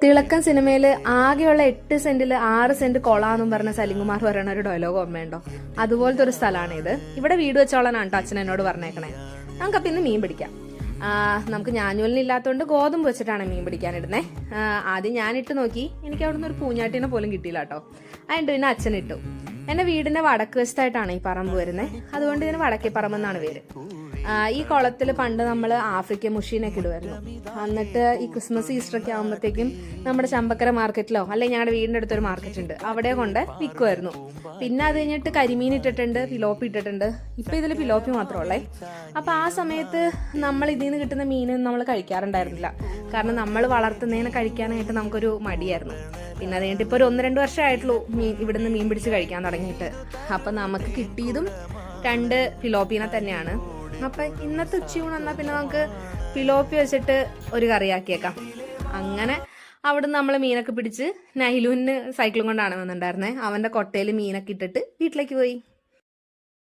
തിളക്കം സിനിമയിൽ ആകെയുള്ള 8 സെന്റിൽ 6 സെന്റ് കൊളാന്നും പറഞ്ഞ സലിംകുമാർ പറയുന്ന ഒരു ഡയലോഗ് ഓർമ്മയുണ്ടോ? അതുപോലത്തെ ഒരു സ്ഥലമാണ് ഇത്. ഇവിടെ വീട് വെച്ചോളാനാണ് കേട്ടോ അച്ഛൻ എന്നോട് പറഞ്ഞേക്കണേ. നമുക്കപ്പം ഇന്ന് മീൻ പിടിക്കാം. നമുക്ക് ഞാഞ്ഞൂലിനില്ലാത്തതുകൊണ്ട് ഗോതമ്പ് വെച്ചിട്ടാണ് മീൻ പിടിക്കാനിടുന്നേ. ആദ്യം ഞാനിട്ട് നോക്കി, എനിക്ക് അവിടെ നിന്ന് ഒരു പൂഞ്ഞാട്ടിനെ പോലും കിട്ടിയില്ല കേട്ടോ. അതിൻ്റെ പിന്നെ അച്ഛനിട്ടു. എന്റെ വീടിന്റെ വടക്ക് വശത്തായിട്ടാണ് ഈ പറമ്പ് വരുന്നത്, അതുകൊണ്ട് ഇതിന് വടക്കേ പറമ്പെന്നാണ് പേര്. ഈ കുളത്തിൽ പണ്ട് നമ്മൾ ആഫ്രിക്കൻ മുഷീനൊക്കെ ഇടുമായിരുന്നു. എന്നിട്ട് ഈ ക്രിസ്മസ് ഈസ്റ്റർ ഒക്കെ ആകുമ്പോഴത്തേക്കും നമ്മുടെ ചമ്പക്കര മാർക്കറ്റിലോ അല്ലെങ്കിൽ ഞങ്ങളുടെ വീടിന്റെ അടുത്തൊരു മാർക്കറ്റ് ഉണ്ട്, അവിടെ കൊണ്ട് വിൽക്കുമായിരുന്നു. പിന്നെ അത് കഴിഞ്ഞിട്ട് കരിമീൻ ഇട്ടിട്ടുണ്ട്, പിലോപ്പി ഇട്ടിട്ടുണ്ട്. ഇപ്പൊ ഇതിൽ പിലോപ്പി മാത്രമല്ലേ. അപ്പൊ ആ സമയത്ത് നമ്മൾ ഇതിൽ നിന്ന് കിട്ടുന്ന മീനൊന്നും നമ്മൾ കഴിക്കാറുണ്ടായിരുന്നില്ല. കാരണം നമ്മൾ വളർത്തുന്നതിനെ കഴിക്കാനായിട്ട് നമുക്കൊരു മടിയായിരുന്നു. പിന്നെ അത് കഴിഞ്ഞിട്ട് ഇപ്പോൾ ഒരു 1-2 വർഷമായിട്ടുള്ളൂ ഇവിടുന്ന് മീൻ പിടിച്ച് കഴിക്കാൻ തുടങ്ങിയിട്ട്. അപ്പൊ നമുക്ക് കിട്ടിയതും 2 പിലോപ്പീനെ തന്നെയാണ്. അപ്പൊ ഇന്നത്തെ ഉച്ചയൂണ് വന്നാൽ പിന്നെ നമുക്ക് പിലോപ്പി വെച്ചിട്ട് ഒരു കറിയാക്കിയേക്കാം. അങ്ങനെ അവിടുന്ന് നമ്മൾ മീനൊക്കെ പിടിച്ച് നൈലുവിന് സൈക്കിളും കൊണ്ടാണ് വന്നിട്ടുണ്ടായിരുന്നത്. അവന്റെ കൊട്ടയിൽ മീനൊക്കെ ഇട്ടിട്ട് വീട്ടിലേക്ക് പോയി.